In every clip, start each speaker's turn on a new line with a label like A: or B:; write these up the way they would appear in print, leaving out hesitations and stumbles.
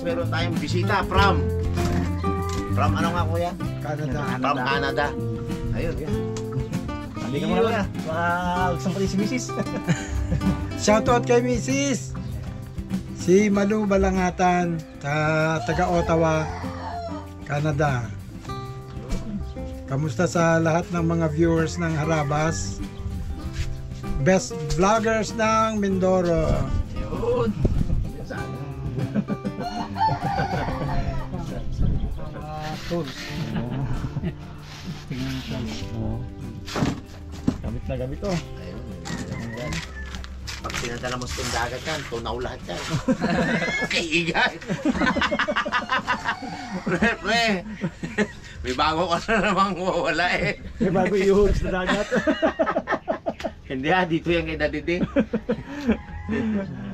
A: meron tayong bisita from ano nga kuya?
B: Canada.
A: From Canada. Ayun, yan.
C: Hindi ka muna. Gusto pa rin si Mrs.
B: Shoutout kay Mrs. Si Malu Balangatan, taga Ottawa, Canada. Kamusta sa lahat ng mga viewers ng Harabas? Best vloggers ng Mindoro.
A: Yun.
C: Tools. Gamit na gamit to.
A: Ayun. Yan. Pag pinadala mo sa dagat yan, tunaw lahat yan. Kaigay. Pre. May bago ka na namang mawala eh.
C: May bago i-hooks na dagat.
A: Hindi dito yan kay Daddy D.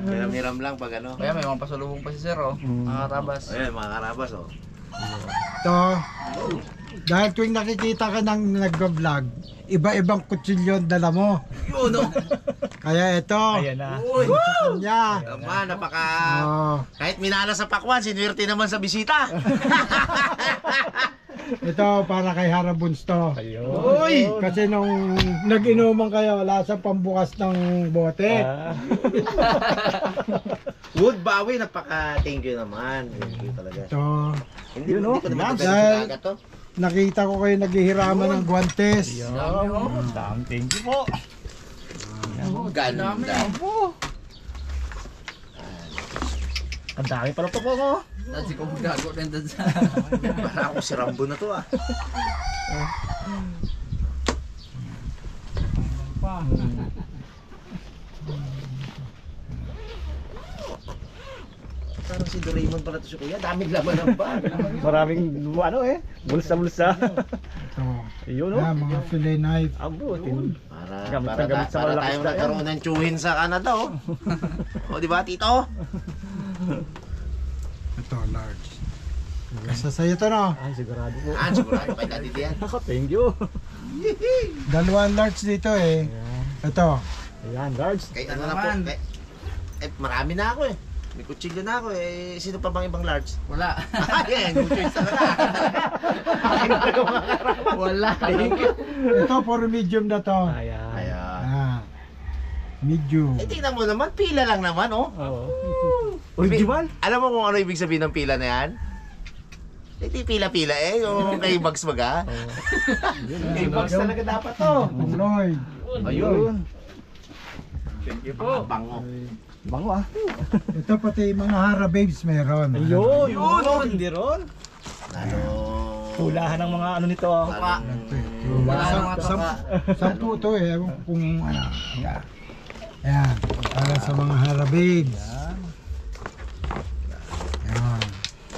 A: Hiram-hiram lang pag ano.
D: Kaya may mga pasalubong pa si Sir, oh. Mga karabas.
A: Ayan, mga karabas oh.
B: Ito, dahil tuwing nakikita ka ng nag-vlog, iba-ibang kutsilyo ang dala mo.
A: Yun oh.
B: Kaya ito,
C: Ayan na.
A: Uy.
B: sa kanya.
A: Naman, napaka...
B: Oh,
A: Kahit minala sa pakwan, sinuwerte naman sa bisita.
B: ito para kay Harabuns to.
C: Ayun.
A: Uy!
B: Kasi nung nag-inuman kayo, wala sa pambukas ng bote.
A: Wood Bawi, napaka-thank you naman. Thank you talaga.
B: Ito,
A: Hindi ko naman ito
B: Dahil-
A: talaga to.
B: nakita ko kayo naghihiraman ng guantes.
C: Damn, thank you po.
A: Ganda.
C: Ang dami pala po ko.
D: Tapos ikaw magago rin doon sa...
A: Para ako si Rambo na to ah. Parang si Doraemon pala to si Kuya. Daming laman ng bag.
C: Maraming ano bulsa-bulsa.
B: Ito,
C: Ayun
B: yan, mga fillet knife.
C: Abo,
A: Para,
C: Gamit na
A: para,
C: gamit sa
A: para
C: malakas
A: tayong
C: na yan.
A: nagkaroon ng tsuhin sa Canada oh. O di ba tito?
B: Ito, large. Kasi sa'yo to no?
C: Ay, sigurado po.
A: Ah, sigurado kay Daddy diyan.
C: Ako, thank you.
B: Dalawang large dito eh. Ito,
C: Ayan, guards.
A: Kahit ano na po. Marami na ako eh. May kutsilyo na ako eh. Sino pa bang ibang large?
D: Wala.
A: Ayan, yung choice talaga.
D: Wala.
B: ito puro medium na to.
C: Ayan.
A: Ayan.
B: Ah, medium.
A: Eh, tingnan mo naman, pila lang naman oh.
C: Oo. Original?
A: Alam mo kung ano ibig sabihin ng pila na yan? Hindi pila-pila eh, yung kay Bugs Baga. Kay Bugs talaga dapat to.
B: Lloyd.
A: Ayun.
D: Thank you po.
A: Bango.
C: Bango ah.
B: Ito pati mga Hara babes meron.
C: Ayun.
A: Ayun, oh.
C: Hindi ron.
A: Ano?
C: Pulahan ng mga ano nito.
A: Parang...
D: Wala nang mga toka.
B: Sampu to eh. Ewan ko kung ano. Yan. Ayan. Para sa mga Hara babes. Ayan.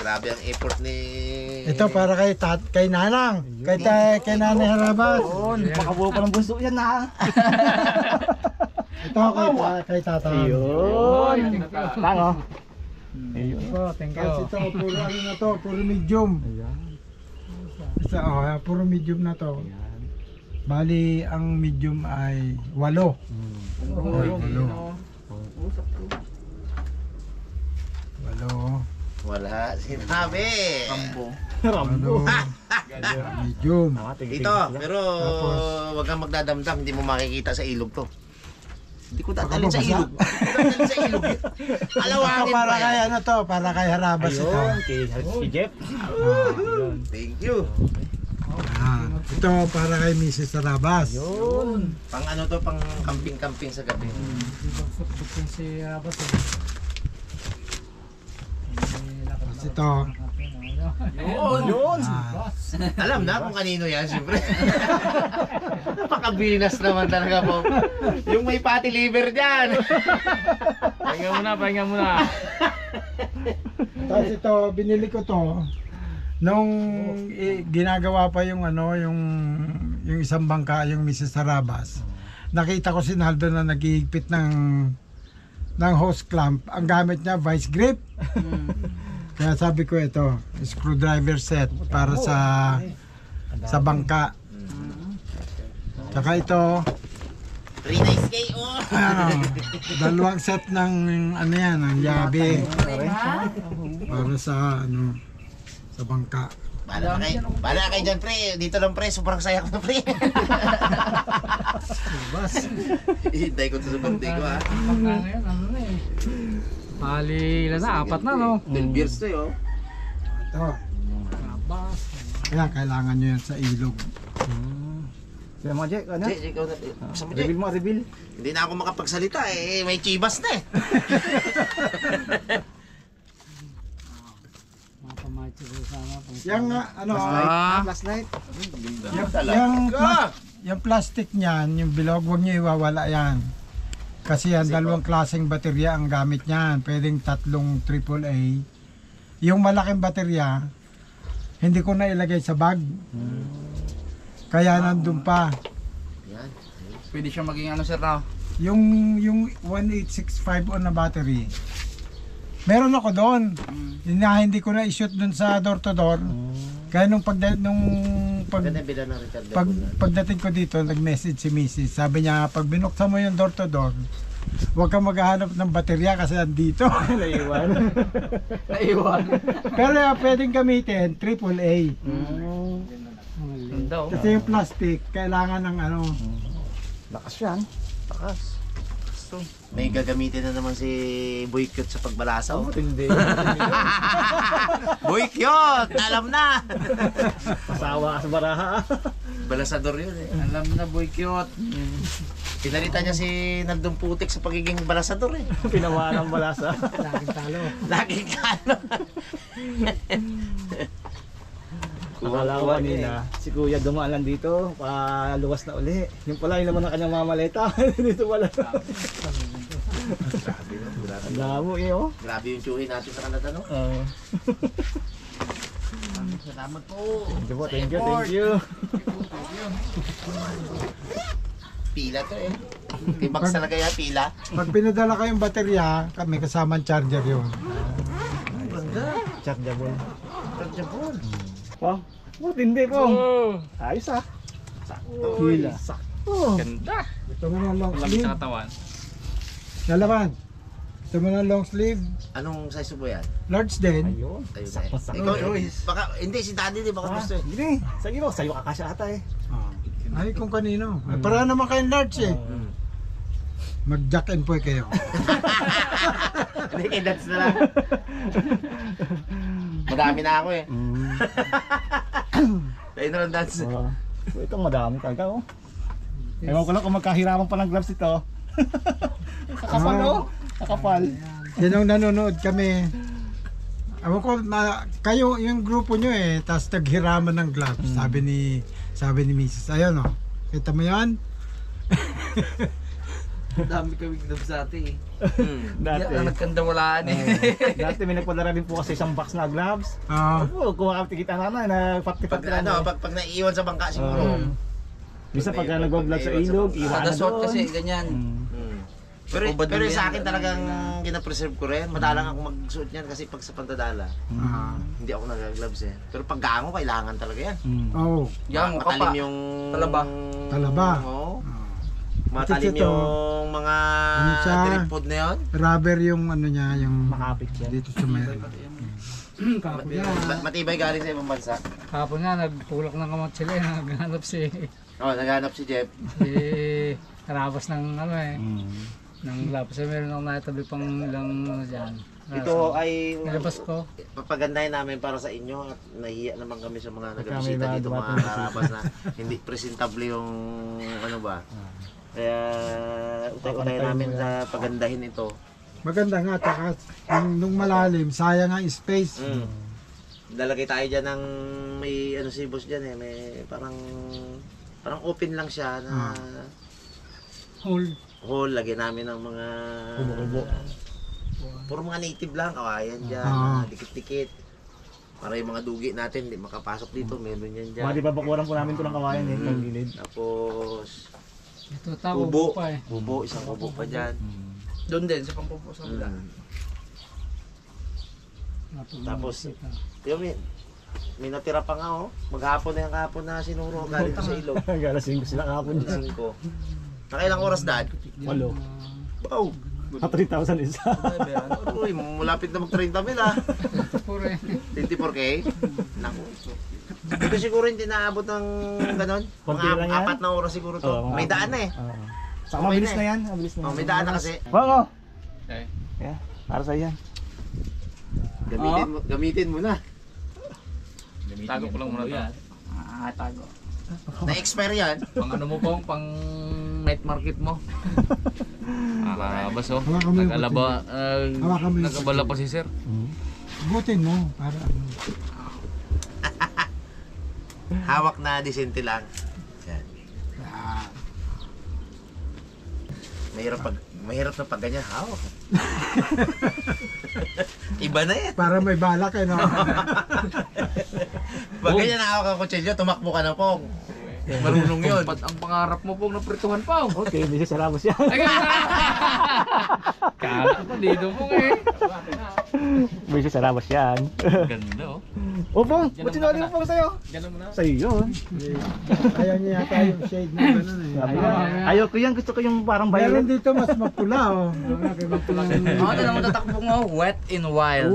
A: Grabe ang effort ni...
B: Ito para kay Nanang. Kay Nanay Harabas.
C: Ayun. Makabuo pa ng bunso yan na.
B: Ito kay Tatang.
C: Ayun. Tango. Ayun.
D: Thank
B: Kasi ito puro ano na to, puro medium.
C: Ayan.
B: Isa puro medium na to.
C: Ayan.
B: Bali ang medium ay 8.
D: Oh,
B: Ayun,
D: yun,
B: ano?
D: oh.
B: 8.
A: Wala, sinabi.
D: Rambo.
C: Rambo.
B: Medium.
A: Ito, pero
B: Tapos-
A: wag kang magdadamdam, hindi mo makikita sa ilog to. Hindi ko tatalin
B: Baka
A: sa
B: mabasa.
A: ilog. Hindi ko tatalin sa ilog.
B: Ito
A: Alawangin
B: para
A: pa
B: kay
A: yan.
B: ano to, para kay Harabas ito.
C: Ayun. Kay Jeff. Ayun.
A: Thank you.
B: Ito para kay Mrs. Harabas.
C: Ayun.
A: Pang ano to, pang camping-camping sa gabi.
B: Tapos ito.
C: Yun.
A: Alam na kung kanino yan, siyempre. Napakabinas naman talaga po. Yung may fatty liver dyan.
D: Pahinga muna.
B: Tapos ito, binili ko to nung ginagawa pa yung ano, yung isang bangka, yung Mrs. Harabas. Nakita ko si Naldo na naghihigpit ng hose clamp. Ang gamit niya vice grip. Kaya sabi ko ito, screwdriver set para sa bangka. Tsaka ito,
A: 3 days kay, oh!
B: Dalawang set ng ano yan, ng yabe. Para sa ano, sa bangka.
A: Bala kayo dyan, pre. Dito lang, pre. Sobrang saya ko na, pre.
B: Bas.
A: Hintay ko ito sa birthday ko, ha.
E: Bali, ilan na? 4 na, no?
A: 12 years to, oh.
B: Ito.
E: Abas.
B: Kaya kailangan nyo yan sa ilog.
C: Sila mga Jack, ano?
A: Jay, ikaw na. Saan mo, Jay?
C: Reveal mo, reveal.
A: Hindi na ako makapagsalita, eh. May chibas na, eh.
E: Mga pamacho ko sana.
B: Yung ano,
C: Last night.
B: yung plastic niyan, yung bilog, huwag nyo iwawala yan. Kasi yan, dalawang klaseng baterya ang gamit niyan. Pwedeng 3 AAA. Yung malaking baterya, hindi ko na ilagay sa bag. Kaya nandun pa.
A: Yan.
D: Pwede siya maging ano sir na?
B: Yung 1865 on na battery. Meron ako doon. Hindi ko na i-shoot doon sa door to door. Kaya
A: Maganda bila ng Richard.
B: pagdating ko dito, nag-message si Mrs. Sabi niya, pag binuksan mo yung door to door, huwag kang maghahanap ng baterya kasi andito.
C: Naiwan.
B: Pero pwedeng gamitin AAA.
D: Ganda oh.
B: Kasi yung plastic, kailangan ng ano.
C: Lakas yan.
A: Takas. May gagamitin na naman si Boy Cute sa pagbalasaw.
C: Hindi.
A: Boy Cute! Alam na!
C: Pasawa ka sa baraha.
A: Balasador yun, eh.
D: Alam na boy cute.
A: Pinalitan niya si Naldong Putik sa pagiging balasador, eh.
C: Pinawa ng balasa.
E: Laging talo.
A: Laging kano.
C: Akala ko kanina, si Kuya dumaan lang dito, paluwas na uli. Yung pala, yun naman ang kanyang mamaleta. Dito pala. Ang lamo eh, oh.
A: Grabe yung tsuhin natin sa Canada, no? Salamat po.
C: Thank you.
A: Pila to, eh. Timbaks talaga yan, pila.
B: Pag pinadala kayong baterya, may kasamang charger yun.
C: Chargeable.
A: Chargeable.
C: Oh, hindi po. Ayos ah. Hila. Oh.
D: Ganda.
B: Gusto mo ng long
D: Lamig
B: sleeve?
D: sa katawan.
B: Lalaban. Gusto mo ng long sleeve?
A: Anong size mo yan?
B: Large din.
C: Ayun.
A: Ayun na, eh.
C: Sakto-sakto.
A: Ikaw,
D: choice.
A: baka, hindi, si Daddy, di baka gusto, eh.
C: Hindi. Sige mo, sa'yo kakasya ata eh.
B: Ay, kung kanino. Ay, para naman kayong large eh. Mag-jack and poy kayo.
A: Hindi, kay Dads na lang. Madami na ako, eh. Tayo na lang, Dads.
C: So, ito madami talaga oh. Ewan ko lang kung magkahirapan pa ng gloves ito. Kakapal oh. Kakapal.
B: Yan ang nanonood kami. Ewan ko, kayo, yung grupo nyo eh, tapos naghiraman ng gloves. Sabi ni Mrs. Ayun oh. Kita mo yan?
D: Dami kami ginab sa atin eh.
C: Dati.
D: Yan ang nagkandawalaan eh.
C: Dati may nagpadala din po kasi isang box na gloves.
B: Oo.
C: Kung makakatikita na na,
A: Pag,
C: nagpati-pati
A: ano, pag naiiwan sa bangka siguro.
C: Bisa pag nag-vlog sa ilog, iwan
D: Kada
C: na
D: short
C: doon.
D: kasi ganyan.
A: Pero,
D: Ubad
A: pero
D: din
A: sa
D: yan,
A: akin talagang ginapreserve ko rin. Madalang ako magsuot niyan kasi pag sa pantadala, hindi ako nag-gloves eh. Pero pag gango, kailangan talaga yan.
B: Oo.
D: Yan mo ka pa.
A: Matalim yung...
D: Talaba.
B: Talaba.
A: Oo.
B: Ah.
A: Matalim
B: Ito.
A: yung mga
B: Ano siya?
A: drip food na yun.
B: Rubber yung ano niya, yung
C: Makapit yan.
B: dito sa may
A: Matibay galing sa ibang bansa.
E: Kapon nga, nagpulak ng kamot sila eh. Naghanap si
A: Naghanap si Jeff.
E: Karabas ng ano eh. Ng lapos eh. Meron akong natabi pang ilang ano dyan.
A: Ito ay
E: Nilabas ko.
A: papagandahin namin para sa inyo at nahiya naman kami sa mga nagabisita
C: Kami
A: dito,
C: na
A: mga karabas na hindi presentable yung ano ba. Kaya utay-utay namin sa pagandahin ito.
B: maganda nga, taka nung malalim, sayang ang space.
A: Lalagay tayo dyan ng may ano si boss dyan eh, may parang open lang siya na hole, lagyan namin ng mga puro mga native lang, kawayan dyan, dikit-dikit. Para yung mga dugi natin, hindi makapasok dito, meron yan dyan.
C: Mali babakuran po namin ito ng kawayan eh, ng gilid.
A: Tapos,
E: Ito tao,
A: kubo,
E: pa eh.
A: kubo, isang kubo pa dyan.
D: Doon din sa pangpupo sa kabila.
A: Tapos, yung may natira pa nga oh. Maghapon na yung hapon na sinuro galing sa ilog.
C: Galasing ko sila kahapon dyan.
A: Gising ko. Nakailang oras dad?
C: 8.
A: Wow!
C: 3,000 isa.
A: Uy, malapit na mag-30 mil ah.
E: Puro eh.
A: 24K? Naku. Dito siguro hindi naabot ng ganon.
C: Konti lang yan?
A: 4 na oras siguro to.
C: Oo,
A: May daan na eh.
C: Saka
A: Okay
C: mabilis
A: na
C: na
A: eh.
C: yan. Mabilis na yan.
A: Oh, may daan na kasi.
C: Bango!
E: Okay.
C: Yeah, para sa yan.
A: Gamitin mo na.
D: Tago ko lang muna to.
E: Tago.
A: Na-expire yan.
D: Pang ano mo pong, pang night market mo. Bas oh.
B: Hawakan mo yung
D: Nag-alaba,
B: Hawakan mo yung
D: nag-abala pa si sir.
B: Butin mo para ano.
A: Hawak na disente lang. Yan. Mahirap na pag ganyan hawak. Iba na yan.
B: Para may balak eh, no?
A: Pag ganyan hawak ang kutsilyo, tumakbo ka na po. Marunong yun.
D: Ba't ang pangarap mo pong naprituhan pa?
C: Okay, hindi siya saramos yan.
D: Ay, kala ko dito po eh.
C: Hindi siya saramos yan.
D: Ganda oh.
C: Opo, ba't sinali mo po sa'yo?
D: Ganun mo na.
C: Sa'yo yun.
B: Ayaw niya yata yung shade na gano'n eh.
C: Sabi niya, ayaw ko yan, gusto ko yung parang
B: Meron
C: violet.
B: dito mas mapula oh. Mapula.
D: Ako din naman tatakbo mo, wet in wild.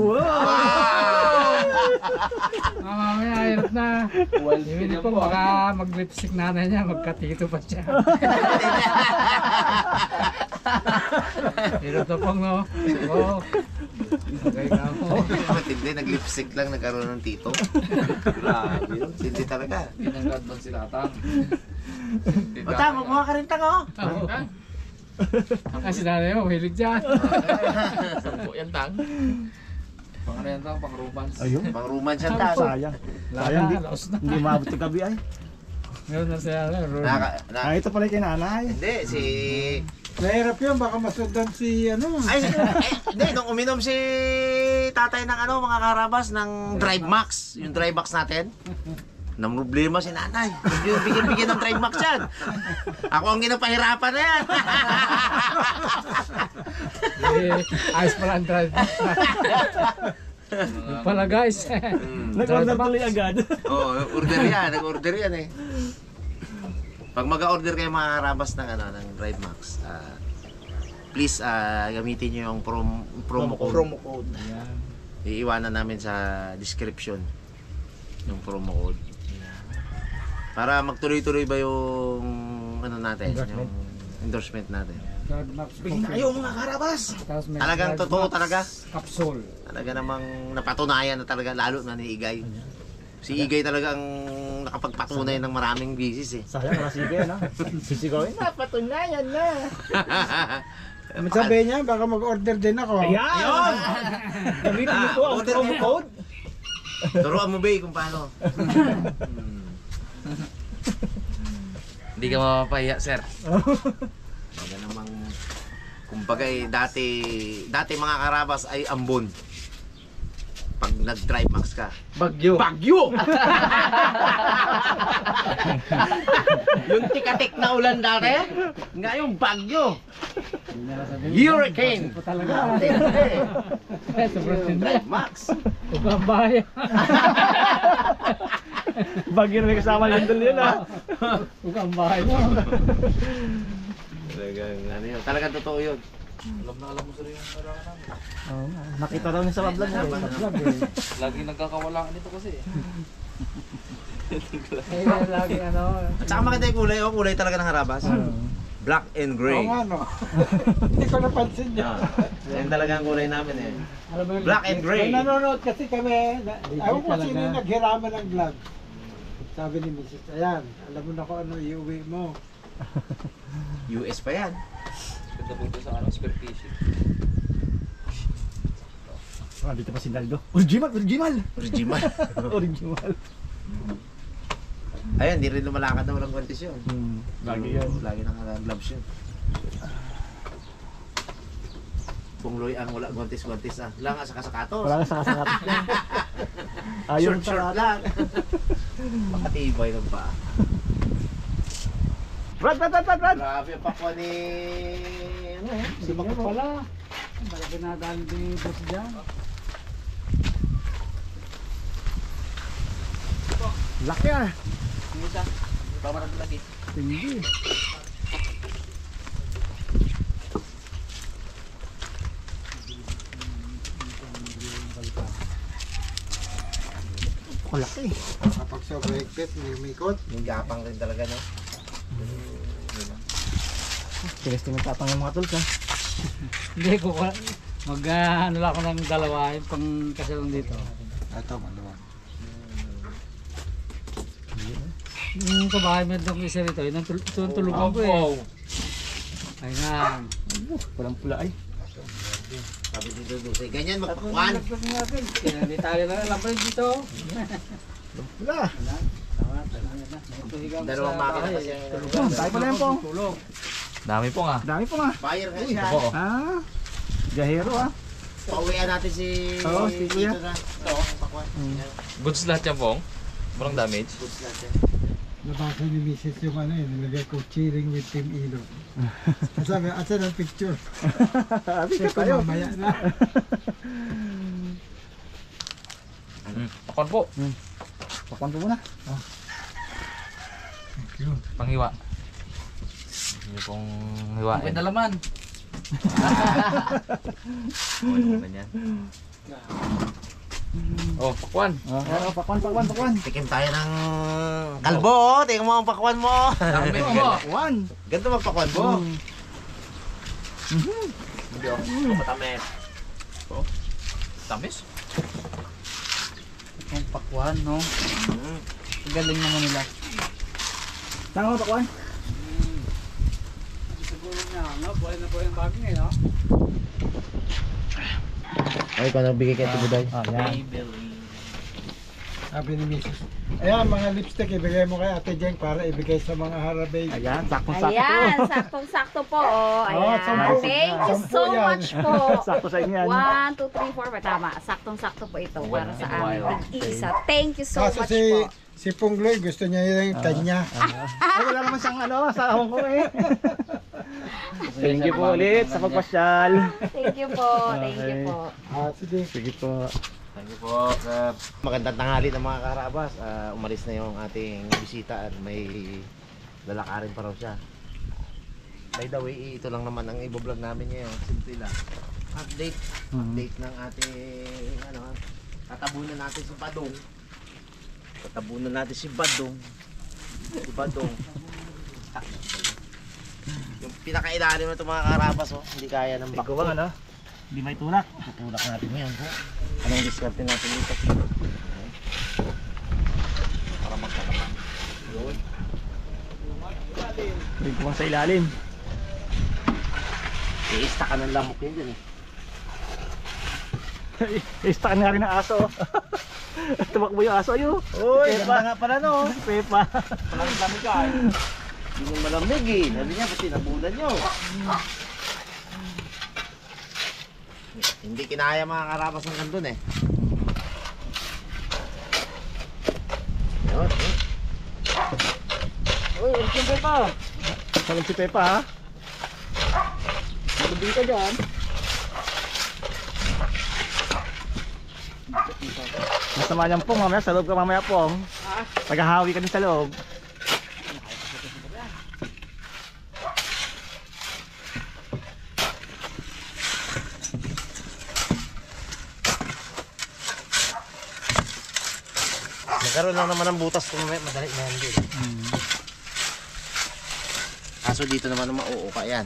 E: Mamaya, hirap na.
D: Wild
E: Hindi po, baka mag-lipstick nanay niya, magkatito pa siya. Hirap na pong, no? Oo. Okay ka po.
A: Matindi, nag-lipstick lang, nagkaroon ng tito. Grabe yun. Hindi talaga.
D: Pinanggad doon si Tatang.
A: O tama, kuha ka rin tango.
E: Oo. Kasi nanay mo, mahilig dyan.
D: Sampo yan, Tang. Pang ano yan, Tang? Pang romance.
C: Ayun.
A: Pang romance yan tango.
C: Sayang. Sayang, di,
E: Laos na.
C: hindi maabot sa gabi ay.
E: Meron na siya.
C: Ah, ito pala yung kay nanay.
A: Hindi, si...
B: Mahirap yun, baka masundan si ano.
A: Hindi, nung uminom si tatay ng ano, mga karabas, ng Drive Max, yung Drive Max natin, nang problema si nanay. Bigyan ng Drive Max yan. Ako ang ginapahirapan na yan.
E: Ayos pala ang drive. Yung pala guys.
C: Nag-order tuloy agad.
A: Oo, nag-order yan eh. Pag mag-order kayo mga karabas ng ano, ng Drive Max, please gamitin niyo yung promo code.
D: Promo code.
A: Iiwanan namin sa description yung promo code. Para magtuloy-tuloy ba yung ano natin, yung endorsement natin. Ayaw mga karabas. Talagang totoo talaga.
E: Capsule.
A: Talaga namang napatunayan na talaga, lalo na ni Igay. Si Igay talaga ang nakapagpatunay ng maraming bisis eh.
C: Sayang, wala sige, no? Sisigawin na, patunayan na.
B: Sabi niya, baka mag-order din ako.
C: Ayan!
A: Ayun!
C: Gamitin mo po ang
A: order
C: promo
A: niyo.
C: code.
A: Turuan mo ba kung paano?
D: Hindi ka mapapahiya, sir.
A: Talaga namang, kumbaga eh, dati mga karabas ay ambon. Pag nag-Drive Max ka.
D: Bagyo.
A: Bagyo! Yung tikatik na ulan dati, ngayon bagyo. Hurricane!
E: Po talaga. Sobrang tinda.
A: Drive Max.
E: Ubabaya.
C: Bagyo na may kasama lindol yun, ha?
E: Ukang bahay mo.
A: Talagang ano yun, talagang totoo yun.
D: Alam mo sir yung kailangan namin.
C: Oo nga. Nakita daw niya sa vlog niya.
D: Lagi nagkakawalaan dito kasi eh.
E: Lagi ano.
A: At saka maganda yung kulay, oh, kulay talaga ng harabas. Black and gray.
B: Oo nga, no? Hindi ko napansin niya.
A: Yan talaga ang kulay namin eh.
E: Alam mo yun,
A: Black and gray.
B: Nung nanonood kasi kami, ayaw ko
E: talaga.
B: sino yung naghiraman ng vlog. Sabi ni Mrs. Ayan, alam mo na kung ano iuwi mo.
A: US pa yan.
D: Ganda po ito sa ano, spear fishing.
C: Ah, dito pa si Naldo. Original!
A: Original.
C: Original.
A: Ayan, di rin lumalakad na walang guantes yun.
C: Lagi yun.
A: Lagi naka-gloves yun. Kung Loy ang wala guantes-guantes ah. Wala nga sa kasapatos.
C: Wala nga sa kasakat niya. Ayun
A: Short lang. Makatibay ng paa.
C: Brad!
A: Grabe ang pakwa ni... Ano eh?
E: Si Baka pala. Malaki na dahil din boss dyan.
C: Laki ah!
D: Yung isa, pamarag lagi.
C: Tinggi. Kulaki.
B: Kapag sobrang higpit, may umikot.
A: Yung gapang rin talaga, no?
C: Tigas din magtatang yung mga tools ha.
E: Hindi ko, ano lang ako ng dalawa, yung pang kasi lang dito.
B: Ito, maluwag.
E: Yung kabahay mo itong isa rito, yun ang tulugan ko eh. Ay nga.
C: Walang pula ay.
A: Sabi dito, Dusay, ganyan magpakwan.
E: Kaya hindi tayo na lang dito.
C: Wala.
A: Dalawang makina kasi yung
C: Tayo pala yan pong.
D: Dami po nga.
C: Dami po nga.
A: fire nga siya.
D: Po.
C: Ah. Gahero ah.
A: Pauwian natin si...
C: Oo, si Kuya.
A: Dito na. Ito, pakwan.
D: Goods lahat yan pong. Walang damage.
A: Goods natin.
B: Nabasa ni Mrs. yung ano eh, nilagay ko cheering with Team Ilo. Sabi, asan ang picture?
C: Sabi
B: Sabi ko mamaya na.
D: Pakwan po.
C: Pakwan po muna.
B: Thank you.
D: Panghiwa. Hindi pong hiwain.
E: May nalaman.
A: Ganyan.
D: Oh, pakwan.
C: Pakwan.
A: Tikim tayo ng kalbo. Tingnan mo ang pakwan mo.
D: Dami po.
C: Pakwan.
A: Ganito magpakwan mo. Hindi ako. Matamis.
D: Tamis.
E: Yung pakwan, no? Galing naman nila.
C: Saan ako pakwan?
E: Siguro na, no? Buhay na buhay ang bagay ngayon, no?
A: Ay, kung nagbigay kay Tibuday.
C: Ah, yan.
B: Sabi ni Mrs. Ayan, mga lipstick, ibigay mo kay Ate Jeng para ibigay sa mga harabay.
C: Ayan, saktong-sakto.
F: Ayan, saktong-sakto po. Oh, ayan.
B: sampu.
F: Thank you
B: Sampu
F: so
B: yan.
F: much po.
C: Sakto sa inyo yan.
F: 1, 2, 3, 4. Tama, saktong-sakto po ito para sa amin. Isa. Thank you so
B: Kaso
F: much po.
B: si Pungloy, gusto niya yung kanya.
C: Ay, wala naman siyang ano, sa Hong Kong eh. Thank you po ulit sa pagpasyal.
F: Thank you po. Thank you po.
B: Sige.
C: Sige po.
A: Thank you po. Magandang tanghali ng mga karabas. Umalis na yung ating bisita at may lalakarin pa raw siya. By the way, ito lang naman ang i-vlog namin ngayon. Simple lang. Update. Update ng ating tatabunan natin si Badong. Tatabunan natin si Badong. Si Badong. Yung pinakailalim na itong mga karabas, oh. Hindi kaya ng bakto.
C: Ikaw ano? Hindi may tulak.
A: Tutulak natin ngayon po. Anong diskarte natin dito? Para magkakaman. Yun.
C: Rin ko sa ilalim.
A: I-ista ka ng lamok yun dyan eh.
C: Istakan nga rin ng aso. Tumakbo yung aso ayo.
A: Uy, ganda nga pala no.
C: Pepa.
A: Malamig ka eh. Hindi mo malamig eh. Sabi niya, ba't tinabulan nyo? Hindi kinaya mga karabas ng kandun eh. Yun, yun.
C: Uy, ulit yung Pepa. Salam si Pepa ha. Magandang ka dyan. Masama niyang pong mamaya, sa loob ka mamaya pong. Tagahawi ka din sa loob.
A: Nagkaroon lang naman ng butas kung madali na yan din. Kaso dito naman mauuka yan.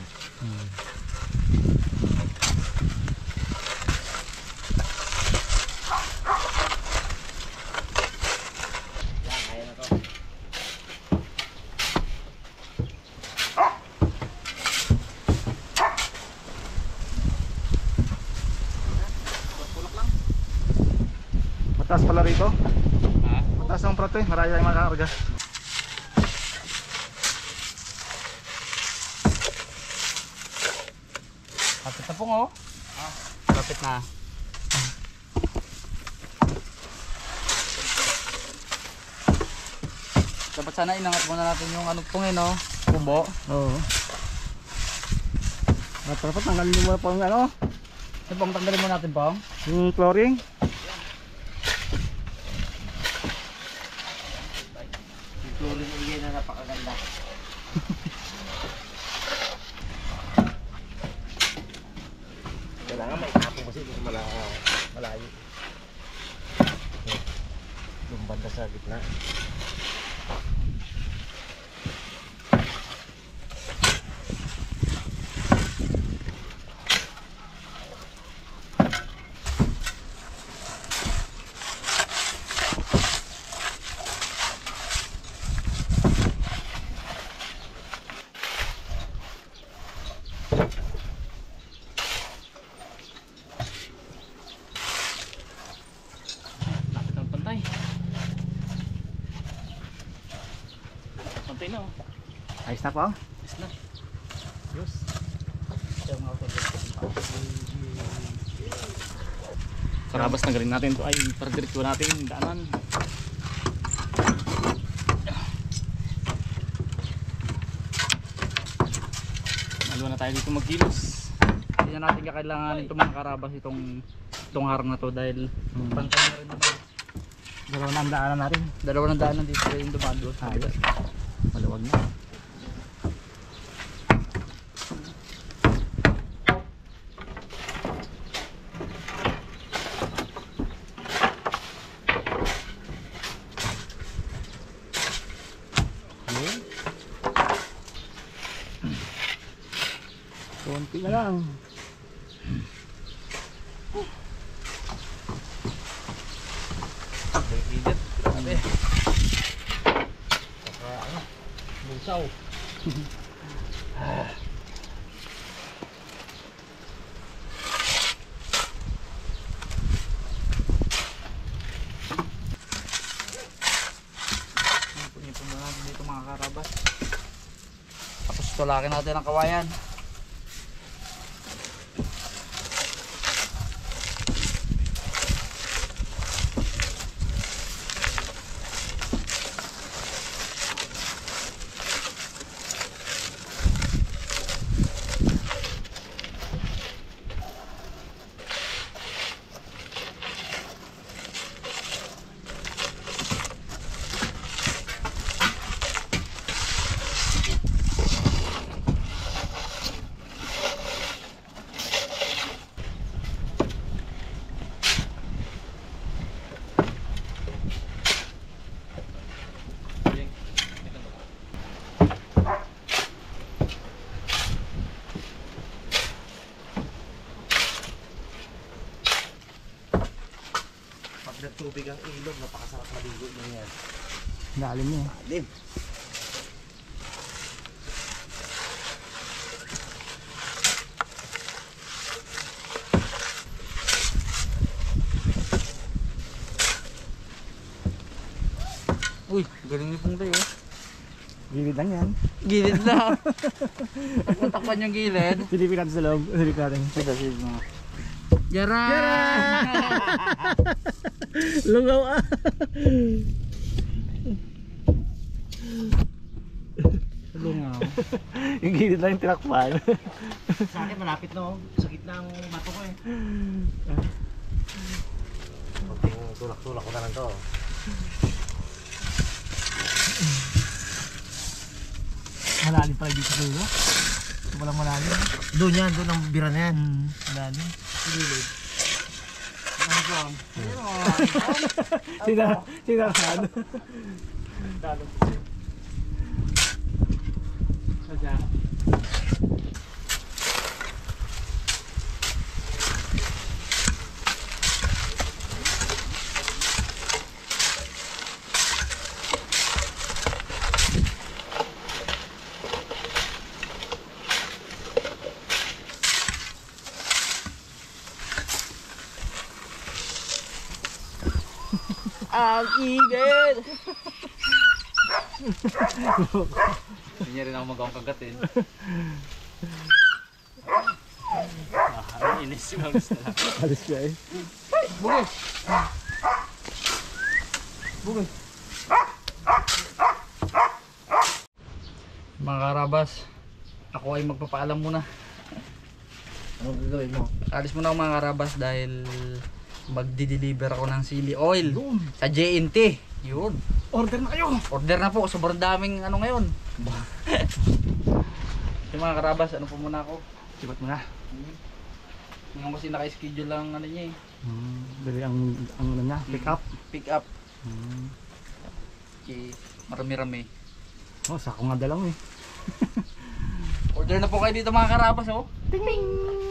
C: Mataas pala rito. Mataas ang prato eh, marami tayong makakarga.
E: Kapit na po nga, oh. Kapit na. Dapat sana inangat muna natin yung ano pong no? Kubo.
C: Oo. At dapat tanggalin mo pa yung ano,
E: Yung pang tanggalin mo natin pong.
C: yung flooring.
A: Ito rin yung na napakaganda. Kailangan may tapong kasi malayo.
C: Yung banda sa gitna.
D: Lapit ng pantay. Pantay na oh.
C: Ayos na po.
D: Is na.
C: Yes.
D: Karabas na galing natin to ay para diretso natin yung daanan. Malo na tayo dito magkilos.
E: Hindi na natin kakailangan itong mga karabas itong harang na to dahil pantay na rin naman.
C: Dalawa na ang daanan natin.
E: Dalawa ng daanan dito yung dumaan doon.
C: Ayos. Maluwag na. Konti na lang.
D: Init. Grabe.
C: Busaw.
E: Punipon na natin dito mga karabas. Tapos tulakin natin ang kawayan.
A: Tubig ang ilog, napakasarap maligo na yan.
C: Lalim mo.
A: Lim.
E: Uy, galing ni Pong tayo.
C: Gilid lang yan.
E: Gilid na. Takpan yung gilid.
C: Silipin natin sa loob. Silipin natin.
E: Silip mo. Yara!
C: Lungaw ah.
E: Lungaw.
C: Yung gilid lang yung tinakpan.
A: Sa akin malapit no, sa gitna ang bato ko eh. Kunting tulak-tulak ko na lang to.
C: Malalim pala dito sa dulo. Ito palang malalim.
A: Doon yan, doon ang bira na yan.
C: Malalim.
E: Gilid.
C: Sinaraan.
E: Sadya. Ang init!
D: Hindi niya rin ako magawang kagatin. Inis yung alis na lang.
C: Alis ka eh.
E: Bugay! Bugay! Mga karabas, ako ay magpapaalam muna.
A: Anong gagawin mo?
E: Alis muna ako mga karabas dahil magdi-deliver ako ng sili oil sa JNT. Yun.
C: Order na kayo!
E: Order na po. Sobrang daming ano ngayon. Yung mga karabas, ano po muna ako?
C: Sibat mo na.
E: Ngayon kasi naka-schedule lang ano niya eh.
C: Dali ang ano niya, pick up.
E: Pick up.
D: Marami-rami.
C: Oh, sako nga dalang eh.
D: Order na po kayo dito mga karabas oh.
F: Ting!